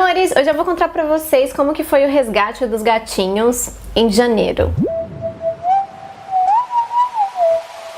amores, hoje eu vou contar pra vocês como que foi o resgate dos gatinhos em janeiro.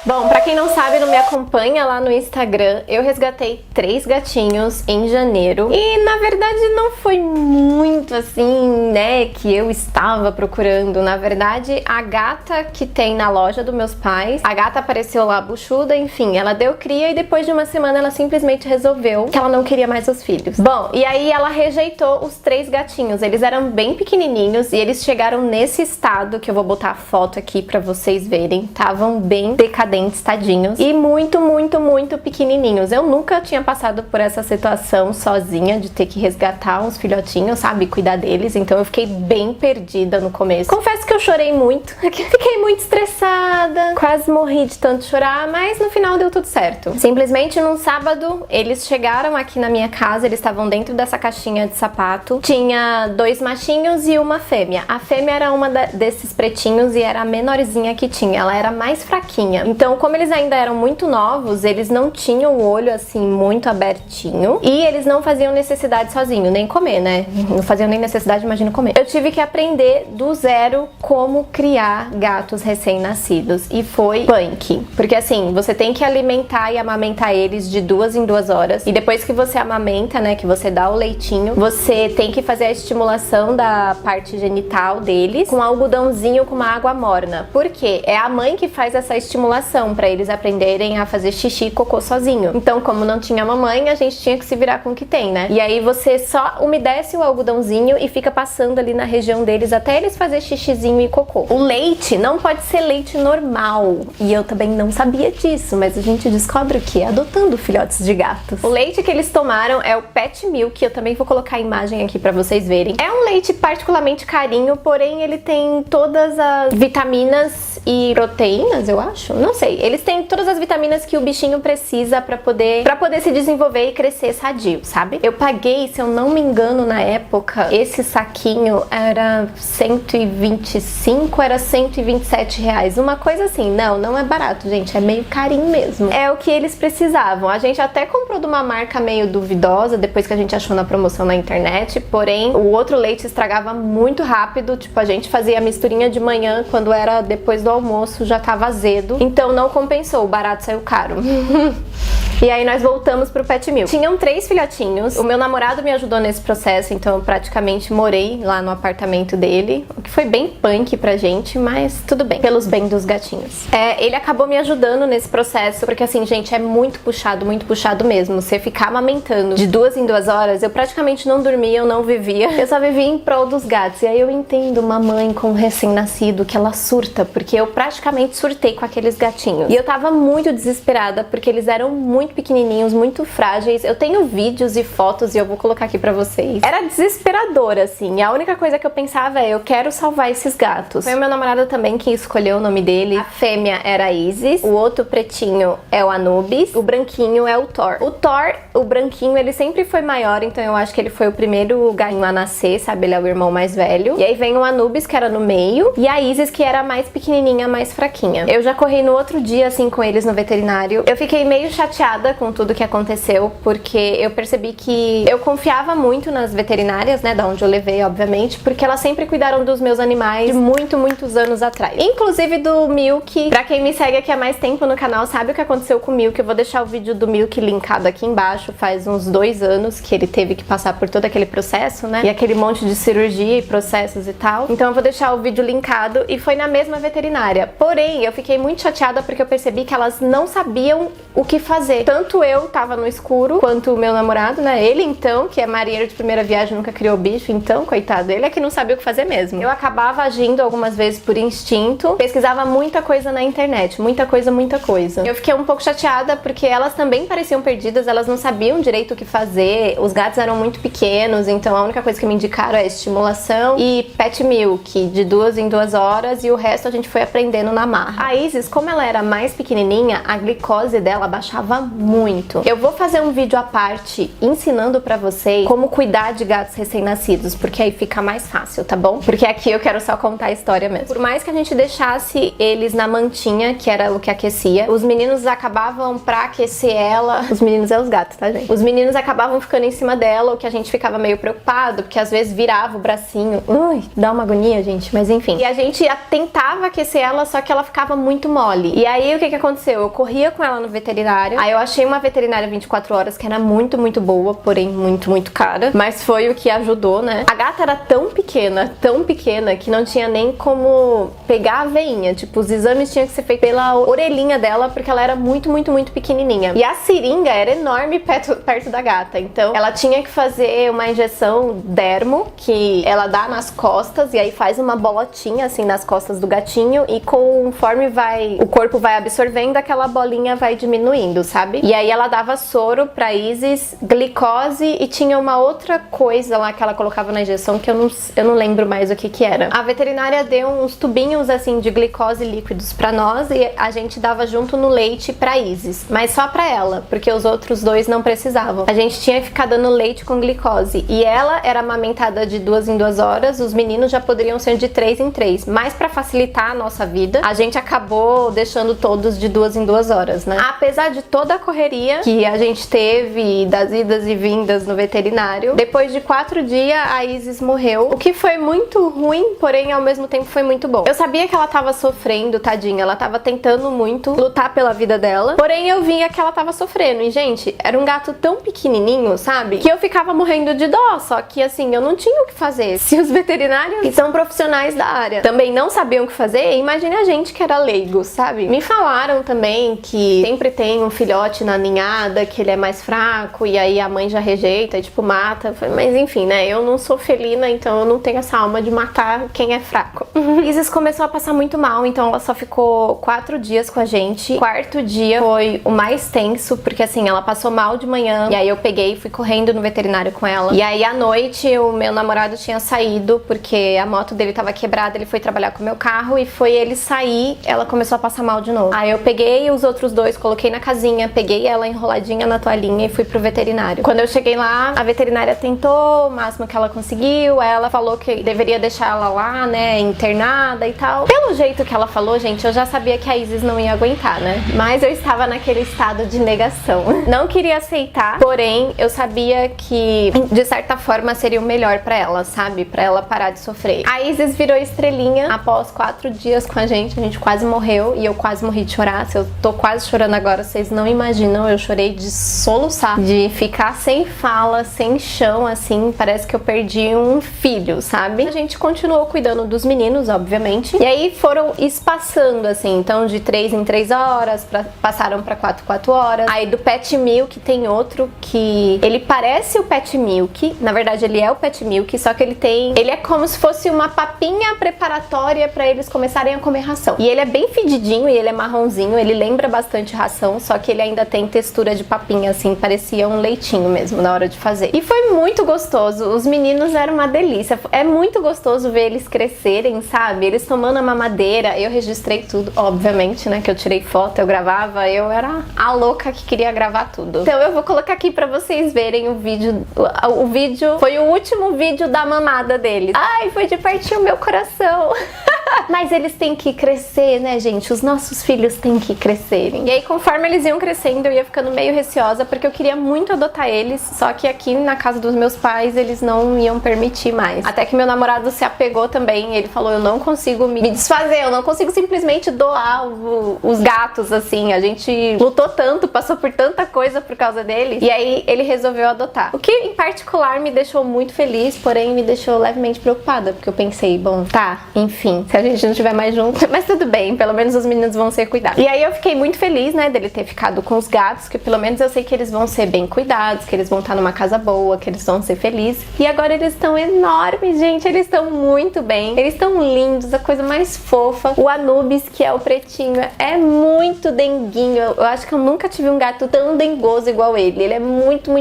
Bom, pra quem não sabe, não me acompanha lá no Instagram, eu resgatei 3 gatinhos em janeiro. E na verdade não foi muito assim, né, que eu estava procurando. Na verdade, a gata que tem na loja dos meus pais, a gata apareceu lá buchuda, enfim, ela deu cria e depois de uma semana ela simplesmente resolveu que ela não queria mais os filhos. Bom, e aí ela rejeitou os 3 gatinhos. Eles eram bem pequenininhos e eles chegaram nesse estado, que eu vou botar a foto aqui pra vocês verem. Estavam bem decadentes, tadinhos, e muito pequenininhos. Eu nunca tinha passado por essa situação sozinha, de ter que resgatar uns filhotinhos, sabe, cuidar deles, então eu fiquei bem perdida no começo. Confesso que eu chorei muito, fiquei muito estressada, quase morri de tanto chorar, mas no final deu tudo certo. Simplesmente num sábado, eles chegaram aqui na minha casa, eles estavam dentro dessa caixinha de sapato, tinha 2 machinhos e uma fêmea. A fêmea era uma desses pretinhos e era a menorzinha que tinha, ela era mais fraquinha. Então, como eles ainda eram muito novos, eles não tinham o olho assim muito abertinho e eles não faziam necessidade sozinho, nem comer, né? Não faziam nem necessidade, imagina comer. Eu tive que aprender do zero como criar gatos recém-nascidos e foi punk, porque assim, você tem que alimentar e amamentar eles de 2 em 2 horas e depois que você amamenta, né, que você dá o leitinho, você tem que fazer a estimulação da parte genital deles com algodãozinho com uma água morna. Por quê? É a mãe que faz essa estimulação para eles aprenderem a fazer xixi e cocô sozinho. Então, como não tinha mamãe, a gente tinha que se virar com o que tem, né? E aí você só umedece o algodãozinho e fica passando ali na região deles até eles fazer xixizinho e cocô. O leite não pode ser leite normal. E eu também não sabia disso, mas a gente descobre o que? Adotando filhotes de gatos. O leite que eles tomaram é o Pet Milk, eu também vou colocar a imagem aqui para vocês verem. É um leite particularmente carinho, porém ele tem todas as vitaminas e proteínas, eu acho? Não sei. Eles têm todas as vitaminas que o bichinho precisa pra poder se desenvolver e crescer sadio, sabe? Eu paguei, se eu não me engano, na época, esse saquinho era 125, era 127 reais. Uma coisa assim, não é barato, gente, é meio carinho mesmo. É o que eles precisavam. A gente até comprou de uma marca meio duvidosa, depois que a gente achou na promoção na internet, porém, o outro leite estragava muito rápido, tipo, a gente fazia a misturinha de manhã, quando era depois do almoço, já tava azedo. Então não compensou, o barato saiu caro. E aí nós voltamos pro Pet Milk. Tinham 3 filhotinhos, o meu namorado me ajudou nesse processo, então eu praticamente morei lá no apartamento dele, o que foi bem punk pra gente, mas tudo bem, pelos bem dos gatinhos. Ele acabou me ajudando nesse processo, porque assim, gente, é muito puxado mesmo. Você ficar amamentando de 2 em 2 horas, eu praticamente não dormia, eu não vivia, eu só vivia em prol dos gatos. E aí eu entendo uma mãe com um recém-nascido que ela surta, porque eu praticamente surtei com aqueles gatinhos. E eu tava muito desesperada, porque eles eram muito pequenininhos, muito frágeis. Eu tenho vídeos e fotos e eu vou colocar aqui pra vocês. Era desesperador, assim. E a única coisa que eu pensava é, eu quero salvar esses gatos. Foi o meu namorado também que escolheu o nome dele. A fêmea era a Isis, o outro pretinho é o Anubis, o branquinho é o Thor. O Thor, o branquinho, ele sempre foi maior, então eu acho que ele foi o primeiro gatinho a nascer, sabe? Ele é o irmão mais velho. E aí vem o Anubis, que era no meio, e a Isis, que era a mais pequenininha, mais fraquinha. Eu já corri no outro dia, assim, com eles no veterinário. Eu fiquei meio chateada com tudo que aconteceu, porque eu percebi que eu confiava muito nas veterinárias, né, da onde eu levei, obviamente, porque elas sempre cuidaram dos meus animais de muitos anos atrás. Inclusive do Milk. Pra quem me segue aqui há mais tempo no canal, sabe o que aconteceu com o Milk. Eu vou deixar o vídeo do Milk linkado aqui embaixo. Faz uns 2 anos que ele teve que passar por todo aquele processo, né, e aquele monte de cirurgia e processos e tal. Então eu vou deixar o vídeo linkado, e foi na mesma veterinária. Porém, eu fiquei muito chateada porque eu percebi que elas não sabiam o que fazer. Tanto eu tava no escuro, quanto o meu namorado, né? Ele então, que é marinheiro de primeira viagem, nunca criou bicho, então, coitado, ele é que não sabia o que fazer mesmo. Eu acabava agindo algumas vezes por instinto, pesquisava muita coisa na internet, muita coisa. Eu fiquei um pouco chateada porque elas também pareciam perdidas, elas não sabiam direito o que fazer, os gatos eram muito pequenos, então a única coisa que me indicaram é estimulação e Pet Milk, de 2 em 2 horas, e o resto a gente foi aprendendo na marra. A Isis, como ela era mais pequenininha, a glicose dela baixava muito. Eu vou fazer um vídeo à parte ensinando pra vocês como cuidar de gatos recém-nascidos, porque aí fica mais fácil, tá bom? Porque aqui eu quero só contar a história mesmo. Por mais que a gente deixasse eles na mantinha, que era o que aquecia, os meninos acabavam pra aquecer ela. Os meninos é os gatos, tá, gente? Os meninos acabavam ficando em cima dela, o que a gente ficava meio preocupado, porque às vezes virava o bracinho. Ui, dá uma agonia, gente, mas enfim. E a gente tentava aquecer ela, só que ela ficava muito mole. E aí o que aconteceu? Eu corria com ela no veterinário. Aí eu achei uma veterinária 24 horas que era muito, muito boa, porém muito cara. Mas foi o que ajudou, né? A gata era tão pequena, que não tinha nem como pegar a veinha. Tipo, os exames tinham que ser feitos pela orelhinha dela, porque ela era muito pequenininha. E a seringa era enorme perto da gata. Então, ela tinha que fazer uma injeção dermo, que ela dá nas costas, e aí faz uma bolotinha, assim, nas costas do gatinho, e conforme o corpo vai absorvendo, aquela bolinha vai diminuindo, sabe? E aí ela dava soro pra Isis, glicose, e tinha uma outra coisa lá que ela colocava na injeção, que eu não lembro mais o que era. A veterinária deu uns tubinhos, assim, de glicose líquidos pra nós, e a gente dava junto no leite pra Isis, mas só pra ela, porque os outros dois não precisavam. A gente tinha que ficar dando leite com glicose, e ela era amamentada de 2 em 2 horas, os meninos já poderiam ser de 3 em 3, mas pra facilitar a nossa vida, a gente acabou deixando todos de 2 em 2 horas, né? Apesar de toda a correria que a gente teve, das idas e vindas no veterinário, depois de 4 dias a Isis morreu, o que foi muito ruim, porém ao mesmo tempo foi muito bom. Eu sabia que ela tava sofrendo, tadinha, ela tava tentando muito lutar pela vida dela, porém eu via que ela tava sofrendo, e gente, era um gato tão pequenininho, sabe? Que eu ficava morrendo de dó, só que assim, eu não tinha o que fazer. Se os veterinários, que são profissionais da área, também não sabiam o que fazer, imagine a gente que era leigo, sabe? Me falaram também que sempre tem um filhote na ninhada, que ele é mais fraco, e aí a mãe já rejeita e tipo mata, mas enfim, né? Eu não sou felina, então eu não tenho essa alma de matar quem é fraco. Isis começou a passar muito mal, então ela só ficou 4 dias com a gente. O 4º dia foi o mais tenso, porque assim, ela passou mal de manhã, e aí eu peguei e fui correndo no veterinário com ela. E aí à noite o meu namorado tinha saído, porque a moto dele tava quebrada, ele foi trabalhar com o meu carro, e foi ele sair, ela começou a passar mal de novo. Aí eu peguei os outros dois, coloquei na casinha, peguei ela enroladinha na toalhinha e fui pro veterinário. Quando eu cheguei lá, a veterinária tentou o máximo que ela conseguiu, aí ela falou que deveria deixar ela lá, né, internada e tal. Pelo jeito que ela falou, gente, eu já sabia que a Isis não ia aguentar, né? Mas eu estava naquele estado de negação. Não queria aceitar, porém, eu sabia que, de certa forma, seria o melhor pra ela, sabe? Pra ela parar de sofrer. A Isis virou estrelinha após 4 dias com a gente quase morreu, e eu quase morri de chorar. Se eu tô quase chorando agora, vocês não imaginam, eu chorei de soluçar, de ficar sem fala, sem chão, assim, parece que eu perdi um filho, sabe? A gente continuou cuidando dos meninos, obviamente, e aí foram espaçando, assim, então de 3 em 3 horas, passaram pra 4 em 4 horas. Aí do Pet Milk tem outro que ele parece o Pet Milk, na verdade ele é o Pet Milk, só que ele é como se fosse uma papinha preparatória pra eles começarem a comer ração. E ele é bem fedidinho e ele é marronzinho, ele lembra bastante ração, só que ele ainda tem textura de papinha, assim, parecia um leitinho mesmo na hora de fazer. E foi muito gostoso, os meninos eram uma delícia, é muito gostoso ver eles crescerem, sabe? Eles tomando a mamadeira, eu registrei tudo, obviamente, né, que eu tirei foto, eu gravava, eu era a louca que queria gravar tudo. Então eu vou colocar aqui pra vocês verem o vídeo, foi o último vídeo da mamada deles. Ai, foi de partir o meu coração. Mas eles têm que crescer, né, gente? Os nossos filhos têm que crescerem. E aí, conforme eles iam crescendo, eu ia ficando meio receosa, porque eu queria muito adotar eles, só que aqui na casa dos meus pais, eles não iam permitir mais. Até que meu namorado se apegou também, ele falou, eu não consigo me desfazer, eu não consigo simplesmente doar os gatos, assim. A gente lutou tanto, passou por tanta coisa por causa deles, e aí ele resolveu adotar. O que, em particular, me deixou muito feliz, porém me deixou levemente preocupada, porque eu pensei, bom, tá, enfim, se a gente não estiver mais junto, mas tudo bem, pelo menos os meninos vão ser cuidados. E aí eu fiquei muito feliz, né, dele ter ficado com os gatos, que pelo menos eu sei que eles vão ser bem cuidados, que eles vão estar numa casa boa, que eles vão ser felizes. E agora eles estão enormes, gente, eles estão muito bem, eles estão lindos, a coisa mais fofa. O Anubis, que é o pretinho, é muito denguinho, eu acho que eu nunca tive um gato tão dengoso igual ele é muito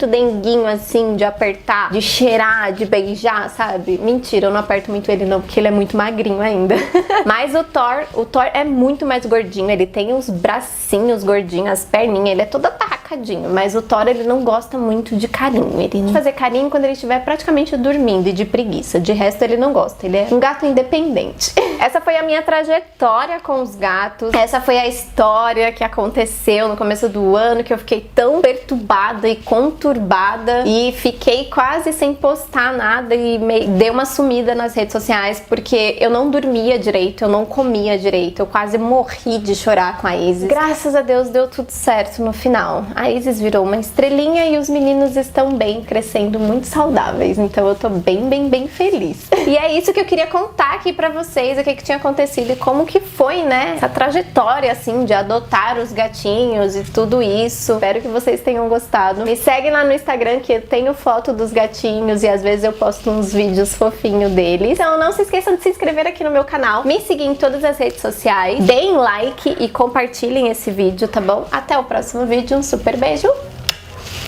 denguinho, assim, de apertar, de cheirar, de beijar, sabe? Mentira, eu não aperto muito ele não, porque ele é muito magrinho. gordinho ainda. Mas o Thor é muito mais gordinho, ele tem os bracinhos gordinhos, as perninhas, ele é todo atarracadinho, mas o Thor, ele não gosta muito de carinho, ele vai fazer carinho quando ele estiver praticamente dormindo e de preguiça, de resto ele não gosta, ele é um gato independente. Essa foi a minha trajetória com os gatos, essa foi a história que aconteceu no começo do ano, que eu fiquei tão perturbada e conturbada e fiquei quase sem postar nada e dei uma sumida nas redes sociais porque eu não dormia direito, eu não comia direito, eu quase morri de chorar com a Isis. Graças a Deus deu tudo certo no final. A Isis virou uma estrelinha e os meninos estão bem, crescendo muito saudáveis, então eu tô bem feliz. E é isso que eu queria contar aqui pra vocês, o que tinha acontecido e como que foi, né, essa trajetória, assim, de adotar os gatinhos e tudo isso. Espero que vocês tenham gostado. Me segue lá no Instagram que eu tenho foto dos gatinhos e às vezes eu posto uns vídeos fofinhos deles. Então não se esqueçam de se inscrever aqui no meu canal, me seguir em todas as redes sociais, deem like e compartilhem esse vídeo, tá bom? Até o próximo vídeo, um super beijo,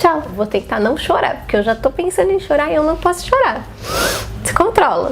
tchau! Vou tentar não chorar, porque eu já tô pensando em chorar e eu não posso chorar. Se controla!